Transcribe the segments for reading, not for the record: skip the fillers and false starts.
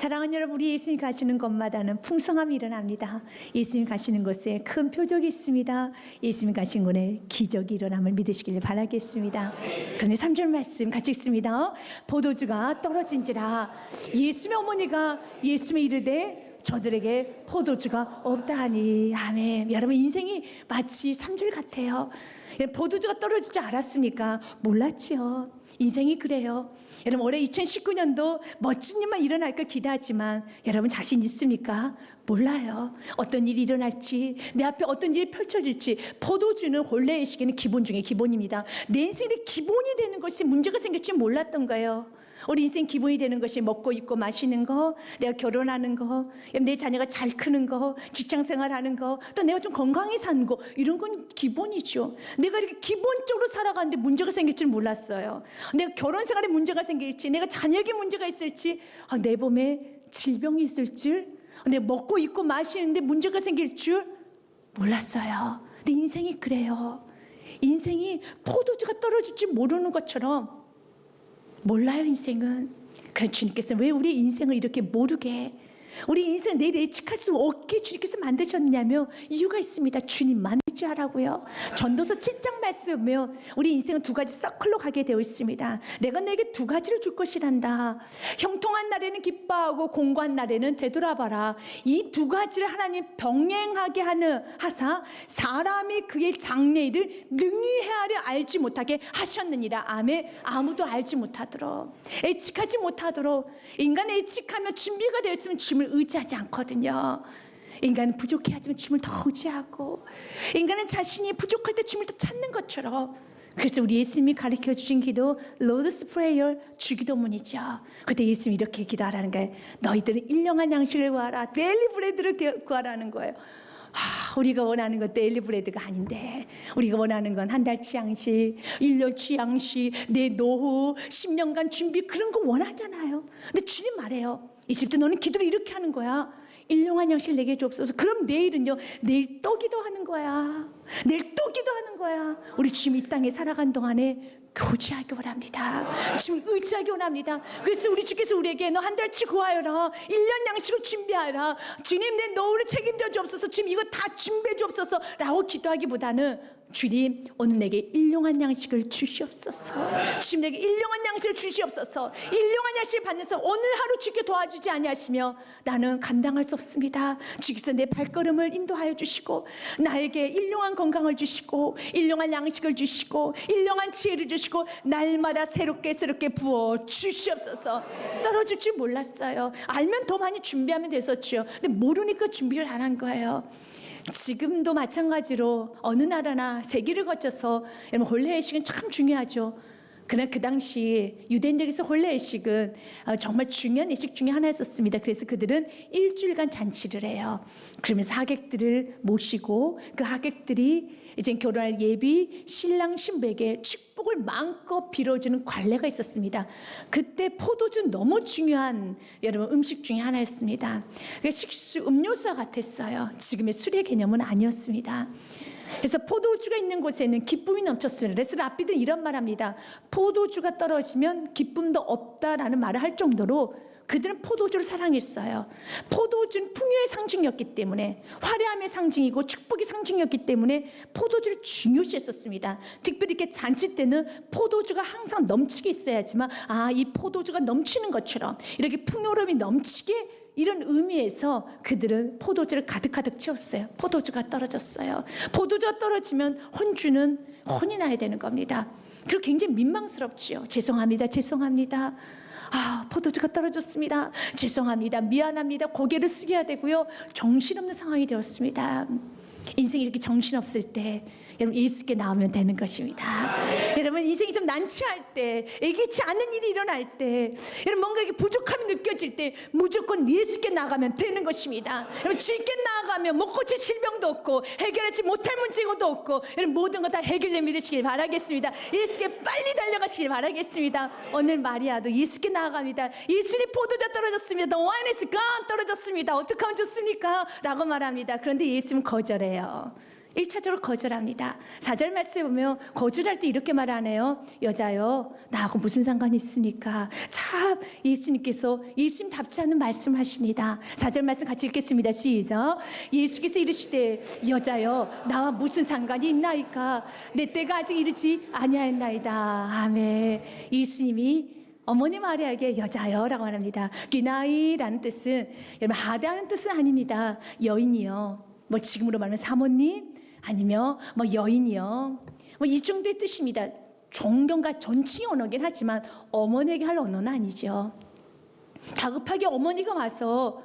사랑하는 여러분, 우리 예수님 가시는 곳마다는 풍성함이 일어납니다. 예수님 가시는 곳에 큰 표적이 있습니다. 예수님 가신 곳에 기적이 일어남을 믿으시길 바라겠습니다. 그런데 3절 말씀 같이 읽습니다. 포도주가 떨어진지라 예수의 어머니가 예수님에 이르되 저들에게 포도주가 없다 하니. 아멘. 여러분, 인생이 마치 3절 같아요. 포도주가 떨어질 줄 알았습니까? 몰랐지요. 인생이 그래요. 여러분, 올해 2019년도 멋진 일만 일어날 걸 기대하지만 여러분 자신 있습니까? 몰라요. 어떤 일이 일어날지, 내 앞에 어떤 일이 펼쳐질지. 포도주는 혼례의 시기는 기본 중에 기본입니다. 내 인생의 기본이 되는 것이 문제가 생길지 몰랐던 거예요. 우리 인생 기본이 되는 것이 먹고 입고 마시는 거, 내가 결혼하는 거, 내 자녀가 잘 크는 거, 직장생활하는 거, 또 내가 좀 건강히 사는 거, 이런 건 기본이죠. 내가 이렇게 기본적으로 살아가는데 문제가 생길 줄 몰랐어요. 내가 결혼생활에 문제가 생길지, 내가 자녀에게 문제가 있을지, 내 몸에 질병이 있을 줄, 내가 먹고 입고 마시는데 문제가 생길 줄 몰랐어요. 내 인생이 그래요. 인생이 포도주가 떨어질 줄 모르는 것처럼 몰라요, 인생은. 그런 주님께서 왜 우리 인생을 이렇게 모르게, 우리 인생 내일 예측할 수 없게 주님께서 만드셨냐면 이유가 있습니다. 주님만 의지하라고요. 전도서 7장 말씀 보면 우리 인생은 두 가지 서클로 가게 되어 있습니다. 내가 너에게 두 가지를 줄 것이란다. 형통한 날에는 기뻐하고 공고한 날에는 되돌아봐라. 이 두 가지를 하나님 병행하게 하사 사람이 그의 장래일을 능히 헤아려 알지 못하게 하셨느니라. 아멘. 아무도 알지 못하도록, 예측하지 못하도록. 인간의 예측하며 준비가 되었으면 주님을 의지하지 않거든요. 인간은 부족해 하지만 주님을 더 의지하고, 인간은 자신이 부족할 때 주님을 더 찾는 것처럼. 그래서 우리 예수님이 가르쳐 주신 기도, Lord's Prayer, 주기도문이죠. 그때 예수님이 이렇게 기도하라는 거예요. 너희들은 일용할 양식을 구하라. 데일리 브레드를 구하라는 거예요. 우리가 원하는 건 데일리 브레드가 아닌데, 우리가 원하는 건 한 달치 양식, 1년치 양식, 내 노후 10년간 준비, 그런 거 원하잖아요. 근데 주님 말해요. 이집트 너는 기도를 이렇게 하는 거야. 일용할 양식을 내게 주옵소서. 그럼 내일은요, 내일 또 기도하는 거야. 내일 또 기도하는 거야. 우리 주님 이 땅에 살아간 동안에 교제하기 원합니다. 주님을 의지하기 원합니다. 그래서 우리 주께서 우리에게 너 한 달치 구하여라. 1년 양식을 준비하라. 주님, 내 노후를 책임져 주옵소서. 주님, 이거 다 준비해 주옵소서 라고 기도하기보다는 주님, 오늘 내게 일용한 양식을 주시옵소서. 주님, 내게 일용한 양식을 주시옵소서. 일용한 양식을 받는서 오늘 하루 주께 도와주지 아니하시며 나는 감당할 수 없습니다. 주께서 내 발걸음을 인도하여 주시고, 나에게 일용한 건강을 주시고, 일용한 양식을 주시고, 일용한 지혜를 주시고, 날마다 새롭게 부어 주시옵소서. 떨어질 줄 몰랐어요. 알면 더 많이 준비하면 됐었죠. 근데 모르니까 준비를 안 한 거예요. 지금도 마찬가지로 어느 나라나 세기를 거쳐서, 여러분, 혼례의식은 참 중요하죠. 그러나 그 당시 유대인들에게서 혼례의식은 정말 중요한 의식 중에 하나였었습니다. 그래서 그들은 일주일간 잔치를 해요. 그러면서 하객들을 모시고 그 하객들이 이제 결혼할 예비 신랑 신부에게 축복을 마음껏 빌어주는 관례가 있었습니다. 그때 포도주 너무 중요한, 여러분, 음식 중에 하나였습니다. 식수, 음료수와 같았어요. 지금의 술의 개념은 아니었습니다. 그래서 포도주가 있는 곳에는 기쁨이 넘쳤습니다. 그래서 랍비들은 이런 말합니다. 포도주가 떨어지면 기쁨도 없다라는 말을 할 정도로 그들은 포도주를 사랑했어요. 포도주는 풍요의 상징이었기 때문에, 화려함의 상징이고 축복의 상징이었기 때문에 포도주를 중요시했었습니다. 특별히 이렇게 잔치 때는 포도주가 항상 넘치게 있어야지만, 이 포도주가 넘치는 것처럼 이렇게 풍요로움이 넘치게, 이런 의미에서 그들은 포도주를 가득가득 채웠어요. 포도주가 떨어졌어요. 포도주가 떨어지면 혼주는 혼이 나야 되는 겁니다. 그리고 굉장히 민망스럽지요. 죄송합니다. 포도주가 떨어졌습니다. 죄송합니다. 미안합니다. 고개를 숙여야 되고요. 정신없는 상황이 되었습니다. 인생이 이렇게 정신없을 때 여러분, 예수께 나오면 되는 것입니다. 여러분, 인생이 좀 난처할 때, 예기치 않은 일이 일어날 때, 여러분, 뭔가 이렇게 부족함이 느껴질 때 무조건 예수께 나가면 되는 것입니다. 여러분, 주님께 나가면 못 고칠 질병도 없고 해결하지 못할 문제도 없고, 여러분, 모든 거 다 해결돼 믿으시길 바라겠습니다. 예수께 빨리 달려가시길 바라겠습니다. 오늘 마리아도 예수께 나아갑니다. 예수님, 포도주 떨어졌습니다. The wine is gone, 떨어졌습니다. 어떻게 하면 좋습니까? 라고 말합니다. 그런데 예수님은 거절해요. 1차적으로 거절합니다. 4절 말씀에 보면 거절할 때 이렇게 말하네요. 여자여, 나하고 무슨 상관이 있습니까? 참 예수님께서 예수님답지 않은 말씀을 하십니다. 4절 말씀 같이 읽겠습니다. 시작. 예수께서 이르시되 여자여, 나와 무슨 상관이 있나이까? 내 때가 아직 이르지 아니하였나이다. 아멘. 예수님이 어머니 마리아에게 여자여라고 말합니다. 기나이라는 뜻은 여러분 하대하는 뜻은 아닙니다. 여인이요. 뭐 지금으로 말하면 사모님 아니면 뭐 여인이요. 뭐 이 정도의 뜻입니다. 존경과 존칭 언어긴 하지만 어머니에게 할 언어는 아니죠. 다급하게 어머니가 와서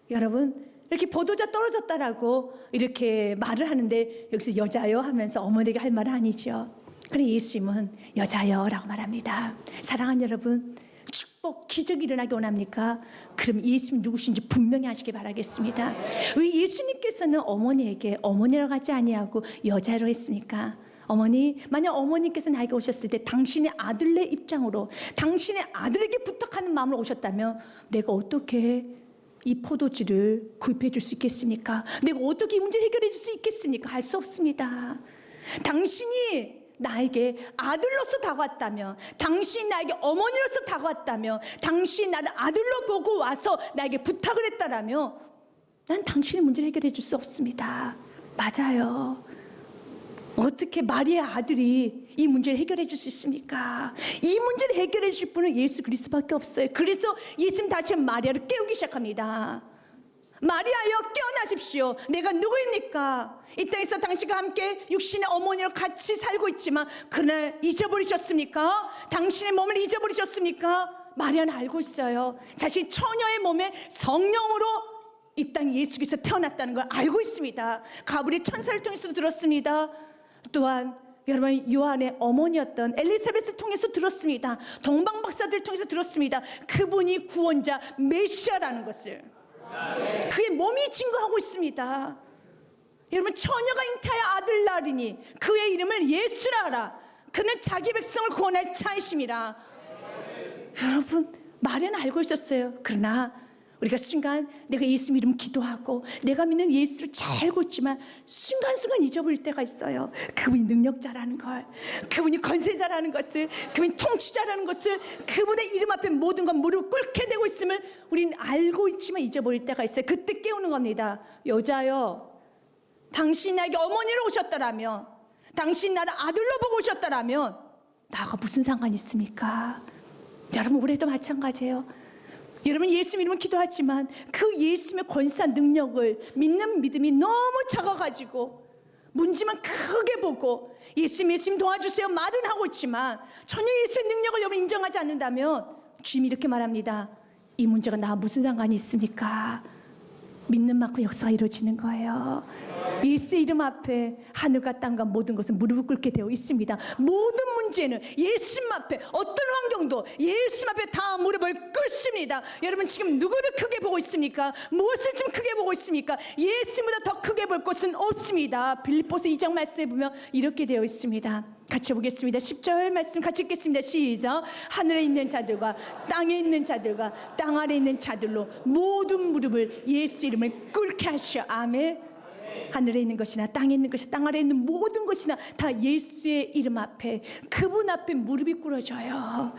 여러분 이렇게 포도주 떨어졌다라고 이렇게 말을 하는데 여기서 여자요 하면서 어머니에게 할 말은 아니죠. 그래 예수님은 여자여라고 말합니다. 사랑하는 여러분, 축복, 기적이 일어나기 원합니까? 그럼 예수님 누구신지 분명히 하시기 바라겠습니다. 왜 예수님께서는 어머니에게 어머니라고 하지 아니하고 여자로 했습니까? 어머니, 만약 어머니께서 나에게 오셨을 때 당신의 아들의 입장으로 당신의 아들에게 부탁하는 마음으로 오셨다면 내가 어떻게 이 포도주를 구입해 줄 수 있겠습니까? 내가 어떻게 이 문제를 해결해 줄 수 있겠습니까? 할 수 없습니다. 당신이 나에게 아들로서 다가왔다면, 당신이 나에게 어머니로서 다가왔다면, 당신이 나를 아들로 보고 와서 나에게 부탁을 했다라면 난 당신의 문제를 해결해 줄 수 없습니다. 맞아요. 어떻게 마리아 아들이 이 문제를 해결해 줄 수 있습니까? 이 문제를 해결해 줄 분은 예수 그리스도밖에 없어요. 그래서 예수님 다시 마리아를 깨우기 시작합니다. 마리아여, 깨어나십시오. 내가 누구입니까? 이 땅에서 당신과 함께 육신의 어머니로 같이 살고 있지만 그날 잊어버리셨습니까? 당신의 몸을 잊어버리셨습니까? 마리아는 알고 있어요. 자신 처녀의 몸에 성령으로 이 땅에 예수께서 태어났다는 걸 알고 있습니다. 가브리엘 천사를 통해서 들었습니다. 또한 여러분 요한의 어머니였던 엘리사벳을 통해서 들었습니다. 동방 박사들을 통해서 들었습니다. 그분이 구원자 메시아라는 것을 그의 몸이 증거하고 있습니다. 여러분 처녀가 잉태하여 아들 낳으리니 그의 이름을 예수라 하라. 그는 자기 백성을 구원할 자이심이라. 여러분 마리아는 알고 있었어요. 그러나 우리가 순간 내가 예수 이름 기도하고 내가 믿는 예수를 잘 알고 있지만 순간순간 잊어버릴 때가 있어요. 그분이 능력자라는 걸, 그분이 권세자라는 것을, 그분이 통치자라는 것을, 그분의 이름 앞에 모든 건 무릎 꿇게 되고 있음을 우리는 알고 있지만 잊어버릴 때가 있어요. 그때 깨우는 겁니다. 여자여, 당신 나에게 어머니로 오셨더라면, 당신 나를 아들로 보고 오셨더라면 나가 무슨 상관이 있습니까? 여러분 우리도 마찬가지예요. 여러분 예수 이름은 기도하지만 그 예수님의 권세한 능력을 믿는 믿음이 너무 작아가지고 문제만 크게 보고 예수님 도와주세요 말은 하고 있지만 전혀 예수의 능력을 여러분 인정하지 않는다면 주님이 이렇게 말합니다. 이 문제가 나와 무슨 상관이 있습니까? 믿는 만큼 역사가 이루어지는 거예요. 예수의 이름 앞에 하늘과 땅과 모든 것은 무릎을 꿇게 되어 있습니다. 모든 문제는 예수님 앞에 어떤 환경도 예수님 앞에 다 무릎을 꿇습니다. 여러분 지금 누구를 크게 보고 있습니까? 무엇을 좀 크게 보고 있습니까? 예수님보다 더 크게 볼 것은 없습니다. 빌립보서 2장 말씀에 보면 이렇게 되어 있습니다. 같이 보겠습니다. 10절 말씀 같이 읽겠습니다. 시작. 하늘에 있는 자들과 땅에 있는 자들과 땅 아래에 있는 자들로 모든 무릎을 예수 이름을 꿇게 하시오. 아멘. 하늘에 있는 것이나 땅에 있는 것이 땅 아래에 있는 모든 것이나 다 예수의 이름 앞에 그분 앞에 무릎이 꿇어져요.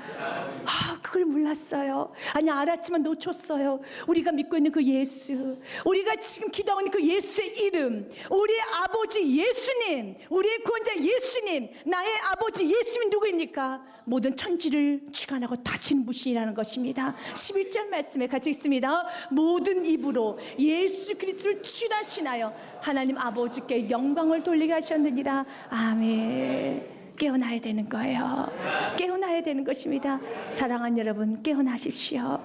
그걸 몰랐어요. 아니 알았지만 놓쳤어요. 우리가 믿고 있는 그 예수, 우리가 지금 기도하고 있는 그 예수의 이름, 우리의 아버지 예수님, 우리의 구원자 예수님, 나의 아버지 예수님 누구입니까? 모든 천지를 주관하고 다스리는 분이라는 것입니다. 11절 말씀에 같이 있습니다. 모든 입으로 예수 그리스도를 주하시나요 하나님 아버지께 영광을 돌리게 하셨느니라. 아멘. 깨어나야 되는 거예요. 깨어나야 되는 것입니다. 사랑하는 여러분 깨어나십시오.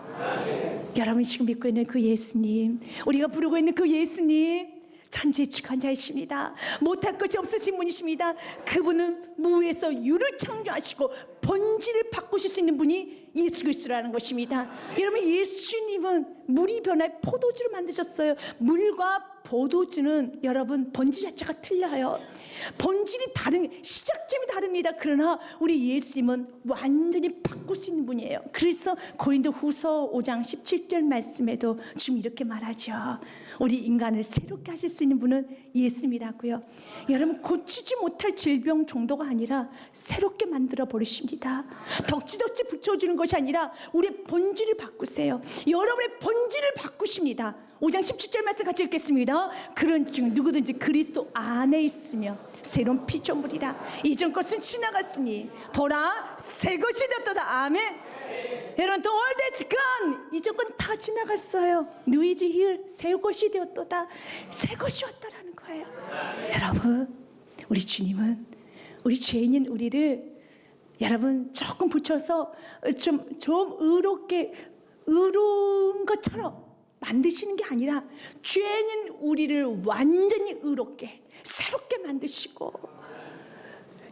여러분 지금 믿고 있는 그 예수님, 우리가 부르고 있는 그 예수님 천지의 주관자이십니다. 못할 것이 없으신 분이십니다. 그분은 무에서 유를 창조하시고 본질을 바꾸실 수 있는 분이 예수 그리스도라는 것입니다. 여러분 예수님은 물이 변화해 포도주를 만드셨어요. 물과 포도주는 여러분 본질 자체가 틀려요. 본질이 다른, 시작점이 다릅니다. 그러나 우리 예수님은 완전히 바꿀 수 있는 분이에요. 그래서 고린도후서 5장 17절 말씀에도 지금 이렇게 말하죠. 우리 인간을 새롭게 하실 수 있는 분은 예수님이라고요. 여러분, 고치지 못할 질병 정도가 아니라 새롭게 만들어 버리십니다. 덕지덕지 붙여주는 것이 아니라 우리의 본질을 바꾸세요. 여러분의 본질을 바꾸십니다. 5장 17절 말씀 같이 읽겠습니다. 그런 중 누구든지 그리스도 안에 있으며 새로운 피조물이라. 이전 것은 지나갔으니 보라 새 것이 되었도다. 아멘. 여러분, the old is gone. 이전 건 다 지나갔어요. New is here. 새 것이 되었도다. 새 것이 왔다라는 거예요. 여러분, 우리 주님은 우리 죄인인 우리를 여러분 조금 붙여서 좀 의로운 것처럼 만드시는 게 아니라 죄인인 우리를 완전히 의롭게 새롭게 만드시고,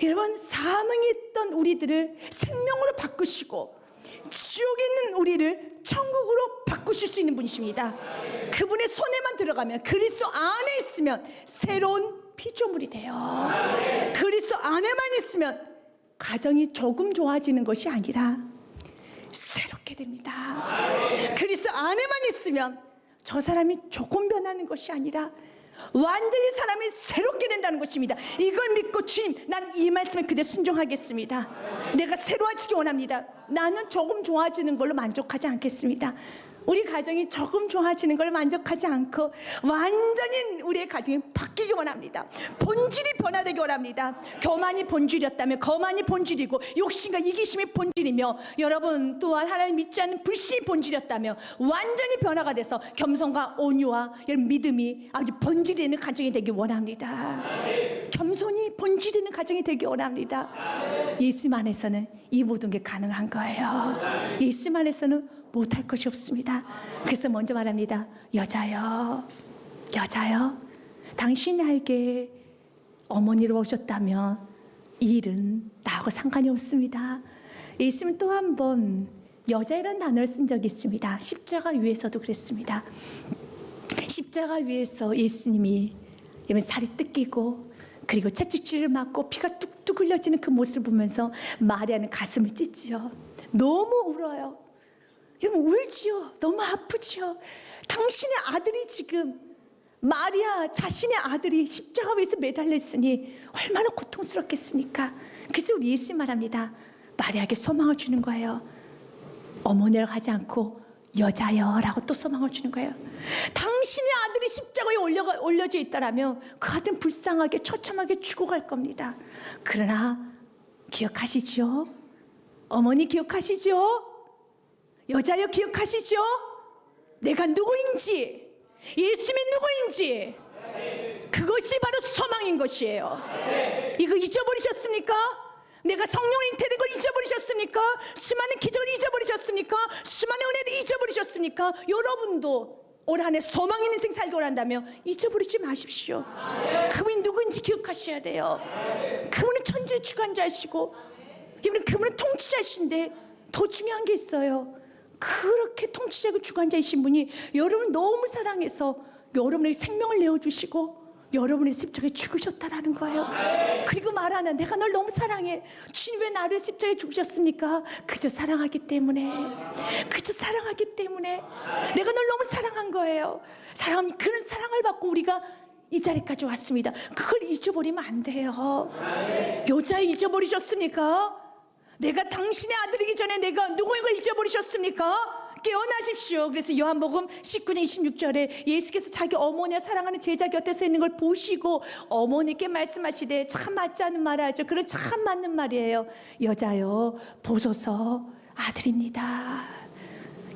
여러분, 사망에 있던 우리들을 생명으로 바꾸시고 지옥에 있는 우리를 천국으로 바꾸실 수 있는 분이십니다. 그분의 손에만 들어가면, 그리스도 안에 있으면 새로운 피조물이 돼요. 그리스도 안에만 있으면 가정이 조금 좋아지는 것이 아니라 새롭게 됩니다. 그리스도 안에만 있으면 저 사람이 조금 변하는 것이 아니라 완전히 사람이 새롭게 된다는 것입니다. 이걸 믿고 주님, 난 이 말씀에 그대로 순종하겠습니다. 내가 새로워지기 원합니다. 나는 조금 좋아지는 걸로 만족하지 않겠습니다. 우리 가정이 조금 좋아지는 걸 만족하지 않고 완전히 우리의 가정이 바뀌기 원합니다. 본질이 변화되기 원합니다. 교만이 본질이었다면 거만이 본질이고, 욕심과 이기심이 본질이며, 여러분 또한 하나님 믿지 않는 불신이 본질이었다면 완전히 변화가 돼서 겸손과 온유와 믿음이 아주 본질이 있는 가정이 되기 원합니다. 겸손이 본질이 있는 가정이 되기 원합니다. 예수님 안에서는 이 모든 게 가능한 거예요. 예수님 안에서는 못할 것이 없습니다. 그래서 먼저 말합니다. 여자여, 여자여, 당신이 나에게 어머니로 오셨다면 이 일은 나하고 상관이 없습니다. 예수님은 또 한 번 여자이라는 단어를 쓴 적이 있습니다. 십자가 위에서도 그랬습니다. 십자가 위에서 예수님이 살이 뜯기고 그리고 채찍질을 맞고 피가 뚝뚝 흘려지는 그 모습을 보면서 마리아는 가슴을 찢지요. 너무 울어요. 여러분, 울지요. 너무 아프지요. 당신의 아들이 지금, 마리아 자신의 아들이 십자가 위에서 매달려 있으니 얼마나 고통스럽겠습니까? 그래서 우리 예수님 말합니다. 마리아에게 소망을 주는 거예요. 어머니라고 하지 않고 여자여라고 또 소망을 주는 거예요. 당신의 아들이 십자가에 올려져 있다라면 그 아들은 불쌍하게 처참하게 죽어갈 겁니다. 그러나 기억하시죠? 어머니 기억하시죠? 여자여 기억하시죠? 내가 누구인지, 예수님이 누구인지, 그것이 바로 소망인 것이에요. 이거 잊어버리셨습니까? 내가 성령을 잉태된 걸 잊어버리셨습니까? 수많은 기적을 잊어버리셨습니까? 수많은 은혜를 잊어버리셨습니까? 여러분도 올 한 해 소망 있는 인생 살기 원한다면 잊어버리지 마십시오. 그분이 누구인지 기억하셔야 돼요. 그분은 천지의 주관자이시고, 그분은 통치자이신데 더 중요한 게 있어요. 그렇게 통치자고 주관자이신 분이 여러분을 너무 사랑해서 여러분에게 생명을 내어주시고 여러분의 십자가에 죽으셨다라는 거예요. 그리고 말하나, 내가 널 너무 사랑해. 주님 왜 나를 십자가에 죽으셨습니까? 그저 사랑하기 때문에, 그저 사랑하기 때문에 내가 널 너무 사랑한 거예요. 그런 사랑을 받고 우리가 이 자리까지 왔습니다. 그걸 잊어버리면 안 돼요. 여자 잊어버리셨습니까? 내가 당신의 아들이기 전에 내가 누구인 걸 잊어버리셨습니까? 깨어나십시오. 그래서 요한복음 19장 26절에 예수께서 자기 어머니와 사랑하는 제자 곁에 서 있는 걸 보시고 어머니께 말씀하시되, 참 맞지 않는 말 하죠. 그런 참 맞는 말이에요. 여자여 보소서 아들입니다.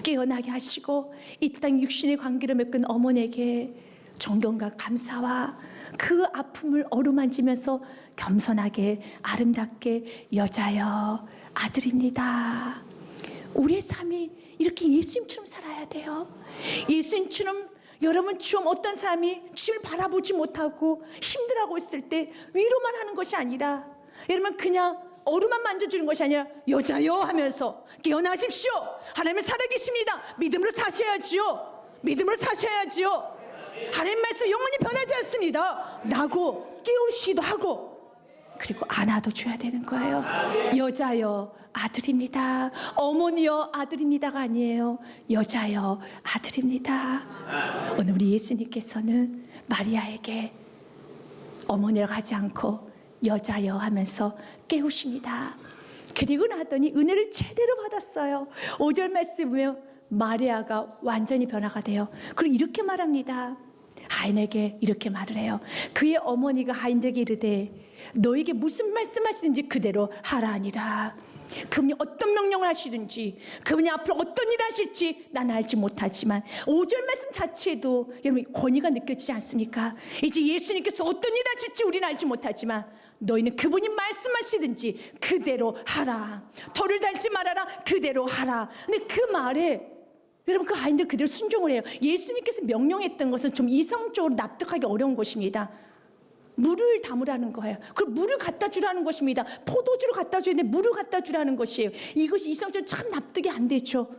깨어나게 하시고 이 땅 육신의 관계로 맺은 어머니에게 존경과 감사와 그 아픔을 어루만지면서 겸손하게 아름답게 여자여 아들입니다. 우리의 삶이 이렇게 예수님처럼 살아야 돼요. 예수님처럼, 여러분 좀 어떤 사람이 주님을 바라보지 못하고 힘들어하고 있을 때 위로만 하는 것이 아니라, 여러분 그냥 어루만 만져주는 것이 아니라 여자여 하면서 깨어나십시오. 하나님은 살아계십니다. 믿음으로 사셔야지요. 믿음으로 사셔야지요. 하나님 말씀 영원히 변하지 않습니다. 라고 깨우시기도 하고, 그리고 안아줘야 되는 거예요. 여자여 아들입니다. 어머니여 아들입니다가 아니에요. 여자여 아들입니다. 오늘 우리 예수님께서는 마리아에게 어머니라고 하지 않고 여자여 하면서 깨우십니다. 그리고 나더니 은혜를 제대로 받았어요. 5절 말씀 보면 마리아가 완전히 변화가 돼요. 그리고 이렇게 말합니다. 하인에게 이렇게 말을 해요. 그의 어머니가 하인들에게 이르되 너에게 무슨 말씀하시는지 그대로 하라 하니라. 그분이 어떤 명령을 하시든지, 그분이 앞으로 어떤 일을 하실지 나는 알지 못하지만 5절 말씀 자체도 여러분 권위가 느껴지지 않습니까? 이제 예수님께서 어떤 일을 하실지 우리는 알지 못하지만 너희는 그분이 말씀하시든지 그대로 하라. 털을 달지 말아라. 그대로 하라. 근데 그 말에 여러분 그 아이들 그대로 순종을 해요. 예수님께서 명령했던 것은 좀 이성적으로 납득하기 어려운 것입니다. 물을 담으라는 거예요. 그 물을 갖다 주라는 것입니다. 포도주를 갖다 줘야 되는데 물을 갖다 주라는 것이에요. 이것이 이성적으로 참 납득이 안 되죠.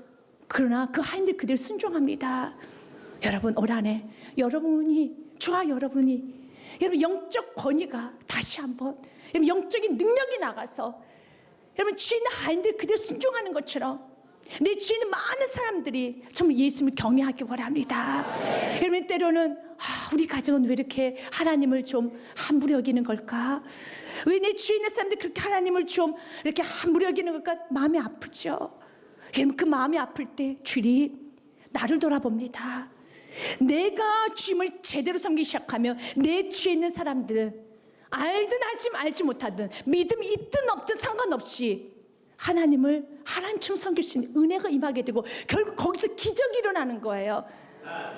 그러나 그 아이들 그대로 순종합니다. 여러분 올 한해 여러분이 저와 여러분 영적 권위가 다시 한번 여러분 영적인 능력이 나가서 여러분 주인 하인들 그대로 순종하는 것처럼 내 주위에 있는 많은 사람들이 정말 예수님을 경외하기 원합니다. 여러분 때로는 우리 가정은 왜 이렇게 하나님을 좀 함부로 여기는 걸까? 왜 내 주위에 있는 사람들이 그렇게 하나님을 좀 이렇게 함부로 여기는 걸까? 마음이 아프죠. 여러분 그 마음이 아플 때 주님 나를 돌아봅니다. 내가 주님을 제대로 섬기기 시작하면 내 주위에 있는 사람들은 알든 알지 못하든 믿음이 있든 없든 상관없이 하나님처럼 섬길 수 있는 은혜가 임하게 되고 결국 거기서 기적이 일어나는 거예요.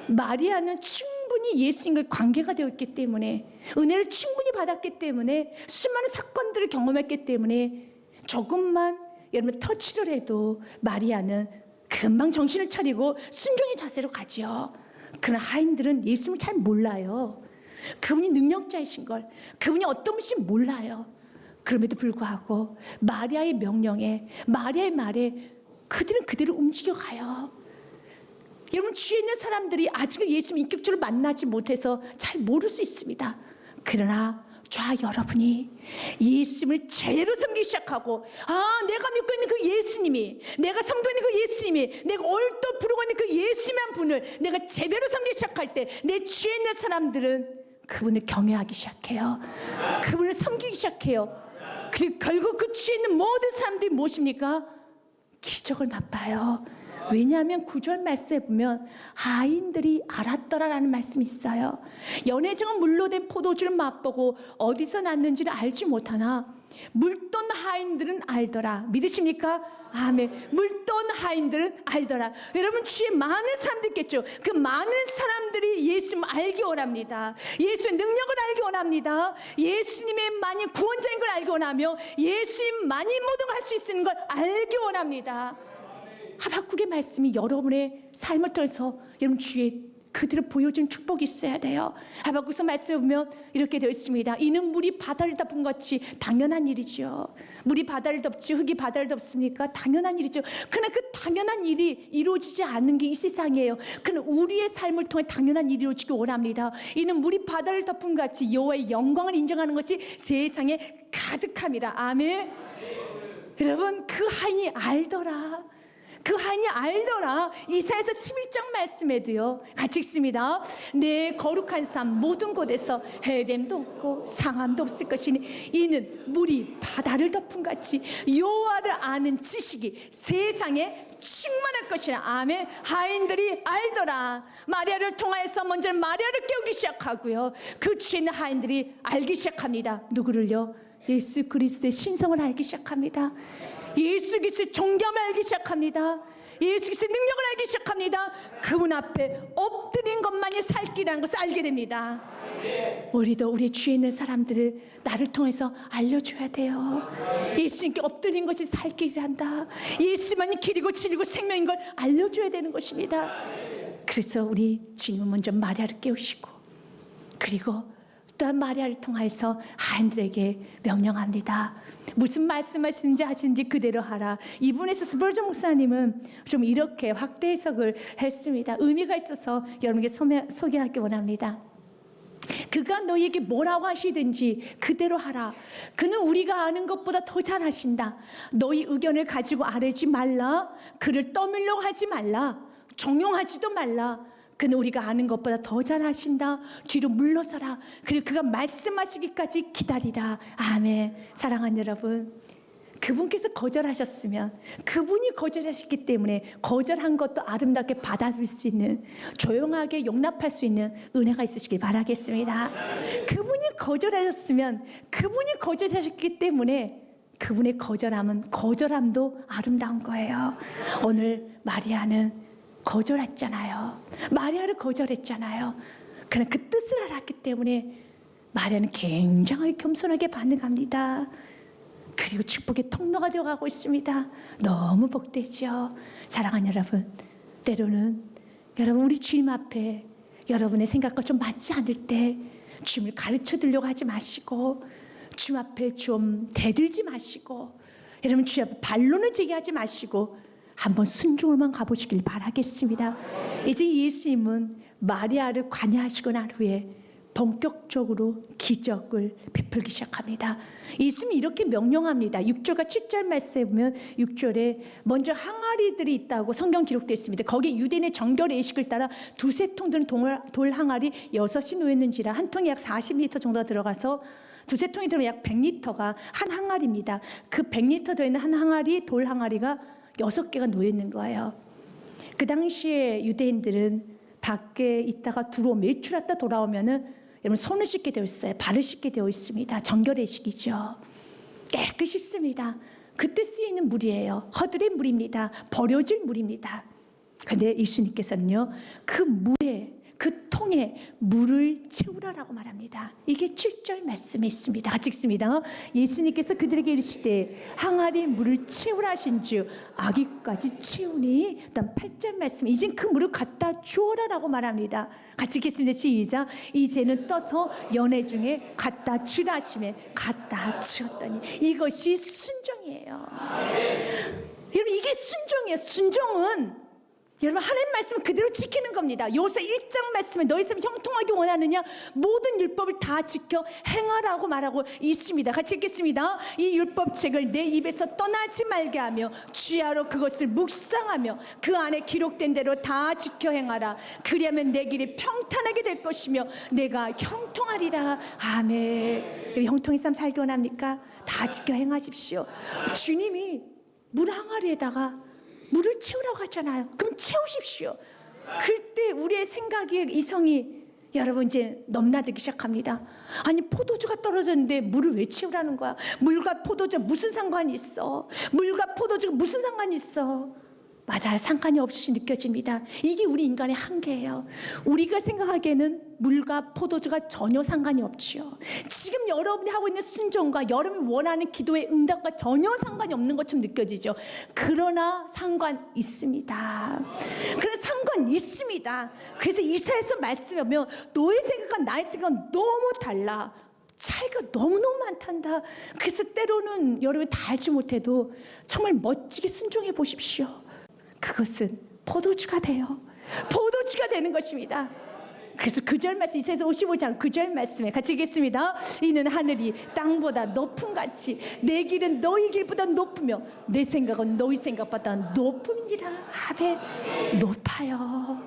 마리아는 충분히 예수님과 관계가 되어 있기 때문에 은혜를 충분히 받았기 때문에 수많은 사건들을 경험했기 때문에 조금만 여러분 터치를 해도 마리아는 금방 정신을 차리고 순종의 자세로 가죠. 그러나 하인들은 예수님을 잘 몰라요. 그분이 능력자이신 걸, 그분이 어떤 분인지 몰라요. 그럼에도 불구하고 마리아의 명령에, 마리아의 말에 그들은 그대로 움직여가요. 여러분 주위에 있는 사람들이 아직은 예수님 인격적으로 만나지 못해서 잘 모를 수 있습니다. 그러나 저와 여러분이 예수님을 제대로 섬기기 시작하고 내가 믿고 있는 그 예수님이, 내가 섬기고 있는 그 예수님이, 내가 얼떨 부르고 있는 그 예수님한 분을 내가 제대로 섬기기 시작할 때 내 주위에 있는 사람들은 그분을 경외하기 시작해요. 그분을 섬기기 시작해요. 그리고 결국 그 주위에 있는 모든 사람들이 무엇입니까? 기적을 맛봐요. 왜냐하면 9절 말씀에 보면 하인들이 알았더라라는 말씀이 있어요. 연회장은 물로 된 포도주를 맛보고 어디서 났는지를 알지 못하나 물돈 하인들은 알더라. 믿으십니까? 아멘. 물돈 하인들은 알더라. 여러분 주위에 많은 사람들 있겠죠. 그 많은 사람들이 예수님 알기 원합니다. 예수의 능력을 알기 원합니다. 예수님의 만인 구원자인 걸 알기 원하며 예수님만이 모든 걸 할 수 있는 걸 알기 원합니다. 하박국의 말씀이 여러분의 삶을 통해서 여러분 주위에 그대로 보여준 축복이 있어야 돼요. 하박국서 말씀을 보면 이렇게 되어 있습니다. 이는 물이 바다를 덮은 것이 당연한 일이죠. 물이 바다를 덮지 흙이 바다를 덮습니까? 당연한 일이죠. 그러나 그 당연한 일이 이루어지지 않는 게 이 세상이에요. 그러나 우리의 삶을 통해 당연한 일이 이루어지기 원합니다. 이는 물이 바다를 덮은 같이 여호와의 영광을 인정하는 것이 세상에 가득함이라. 아멘. 여러분 그 하인이 알더라. 그 하인이 알더라. 이사야서 11장 말씀에도요 같이 읽습니다. 내 거룩한 삶 모든 곳에서 해됨도 없고 상함도 없을 것이니 이는 물이 바다를 덮은 같이 여호와를 아는 지식이 세상에 충만할 것이라. 아멘. 하인들이 알더라. 마리아를 통하여서 먼저 마리아를 깨우기 시작하고요 그 주에 있는 하인들이 알기 시작합니다. 누구를요? 예수 그리스도의 신성을 알기 시작합니다. 예수 그리스도의 존귀함을 알기 시작합니다. 예수 그리스도의 능력을 알기 시작합니다. 그분 앞에 엎드린 것만이 살 길이라는 것을 알게 됩니다. 우리도 우리 주위에 있는 사람들을 나를 통해서 알려줘야 돼요. 예수님께 엎드린 것이 살 길이란다. 예수만이 길이고 진리고 생명인 걸 알려줘야 되는 것입니다. 그래서 우리 주님은 먼저 마리아를 깨우시고 그리고 또한 마리아를 통해서 하인들에게 명령합니다. 무슨 말씀하시는지 하시는지 그대로 하라. 이 부분에서 스펄전 목사님은 좀 이렇게 확대 해석을 했습니다. 의미가 있어서 여러분에게 소개하기 원합니다. 그가 너희에게 뭐라고 하시든지 그대로 하라. 그는 우리가 아는 것보다 더 잘하신다. 너희 의견을 가지고 아뢰지 말라. 그를 떠밀려고 하지 말라. 정용하지도 말라. 그는 우리가 아는 것보다 더 잘하신다. 뒤로 물러서라. 그리고 그가 말씀하시기까지 기다리라. 아멘. 사랑하는 여러분, 그분께서 거절하셨으면, 그분이 거절하셨기 때문에 거절한 것도 아름답게 받아들일 수 있는, 조용하게 용납할 수 있는 은혜가 있으시길 바라겠습니다. 그분이 거절하셨으면, 그분이 거절하셨기 때문에 그분의 거절함도 아름다운 거예요. 오늘 마리아는 거절했잖아요. 마리아를 거절했잖아요. 그러나 그 뜻을 알았기 때문에 마리아는 굉장히 겸손하게 반응합니다. 그리고 축복의 통로가 되어가고 있습니다. 너무 복되죠. 사랑하는 여러분, 때로는 여러분 우리 주님 앞에 여러분의 생각과 좀 맞지 않을 때 주님을 가르쳐 드리려고 하지 마시고, 주님 앞에 좀 대들지 마시고, 여러분 주님 앞에 반론을 제기하지 마시고 한번 순종으로만 가보시길 바라겠습니다. 이제 예수님은 마리아를 관여하시고 난 후에 본격적으로 기적을 베풀기 시작합니다. 예수님이 이렇게 명령합니다. 6절과 7절 말씀에 보면 6절에 먼저 항아리들이 있다고 성경 기록되어 있습니다. 거기에 유대인의 정결의 예식을 따라 두세 통 드는 돌 항아리 6이 놓였는지라 한 통에 약 40리터 정도가 들어가서 두세 통이 들어면 약 100리터가 한 항아리입니다. 그 100리터 들어있는 한 항아리, 돌 항아리가 6개가 놓여있는 거예요. 그 당시에 유대인들은 밖에 있다가 외출했다 돌아오면은 여러분 손을 씻게 되어 있어요. 발을 씻게 되어 있습니다. 정결의 식이죠. 깨끗이 씻습니다. 그때 쓰이는 물이에요. 허들의 물입니다. 버려질 물입니다. 그런데 예수님께서는요, 그 물에, 그 통에 물을 채우라라고 말합니다. 이게 7절 말씀에 있습니다. 같이 읽습니다. 예수님께서 그들에게 이르시되 항아리에 물을 채우라 하신즉 아기까지 채우니. 그다음 8절 말씀, 이젠 그 물을 갖다 주어라라고 말합니다. 같이 읽겠습니다. 시작. 이제는 떠서 연회 중에 갖다 주라 하시매 갖다 주었더니. 이것이 순종이에요. 여러분, 이게 순종이에요. 순종은 여러분 하나님 말씀을 그대로 지키는 겁니다. 요새 1장 말씀에 너희 삶이 형통하게 원하느냐 모든 율법을 다 지켜 행하라고 말하고 있습니다. 같이 읽겠습니다. 이 율법책을 내 입에서 떠나지 말게 하며 주야로 그것을 묵상하며 그 안에 기록된 대로 다 지켜 행하라. 그리하면 내 길이 평탄하게 될 것이며 내가 형통하리라. 아멘. 형통의 삶 살기 원합니까? 다 지켜 행하십시오. 주님이 물 항아리에다가 물을 채우라고 하잖아요. 그럼 채우십시오. 그때 우리의 생각이, 이성이 여러분 이제 넘나들기 시작합니다. 아니, 포도주가 떨어졌는데 물을 왜 채우라는 거야? 물과 포도주가 무슨 상관이 있어? 물과 포도주가 무슨 상관이 있어? 맞아요. 상관이 없이 느껴집니다. 이게 우리 인간의 한계예요. 우리가 생각하기에는 물과 포도주가 전혀 상관이 없지요. 지금 여러분이 하고 있는 순종과 여러분이 원하는 기도의 응답과 전혀 상관이 없는 것처럼 느껴지죠. 그러나 상관 있습니다. 그런 상관 있습니다. 그래서 이사야서 말씀에 보면 너의 생각과 나의 생각은 너무 달라. 차이가 너무너무 많단다. 그래서 때로는 여러분이 다 알지 못해도 정말 멋지게 순종해 보십시오. 그것은 포도주가 돼요. 포도주가 되는 것입니다. 그래서 그절 말씀, 이사야서 55장 그절 말씀에 같이 읽겠습니다. 이는 하늘이 땅보다 높음 같이 내 길은 너희 길보다 높으며 내 생각은 너희 생각보다 높음이니라. 아멘. 높아요.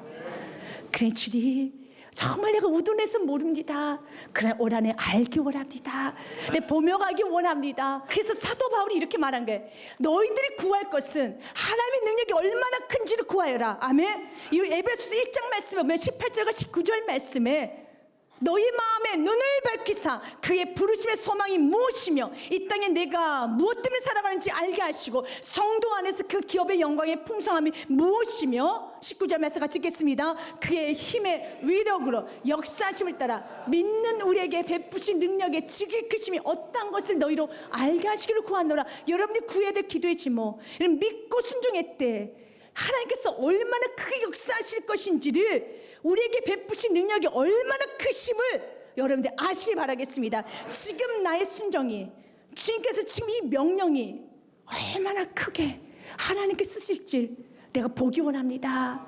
그래 주님, 정말 내가 우둔해서 모릅니다. 그러나 올 한해 알기 원합니다. 내 보명하기 원합니다. 그래서 사도 바울이 이렇게 말한 거예요. 너희들이 구할 것은 하나님의 능력이 얼마나 큰지를 구하여라. 아멘. 이 에베소서 1장 말씀에 보면 18절과 19절 말씀에 너희 마음에 눈을 밝히사 그의 부르심의 소망이 무엇이며 이 땅에 내가 무엇 때문에 살아가는지 알게 하시고 성도 안에서 그 기업의 영광의 풍성함이 무엇이며 19절 말씀 같이 읽겠습니다. 그의 힘의 위력으로 역사하심을 따라 믿는 우리에게 베푸신 능력의 지극히 크심이 어떠한 것을 너희로 알게 하시기를 구하노라. 여러분이 구해야 될 기도의 지목, 믿고 순종했대 하나님께서 얼마나 크게 역사하실 것인지를, 우리에게 베푸신 능력이 얼마나 크심을 여러분들 아시길 바라겠습니다. 지금 나의 순종이, 주님께서 지금 이 명령이 얼마나 크게 하나님께 쓰실지 내가 보기 원합니다.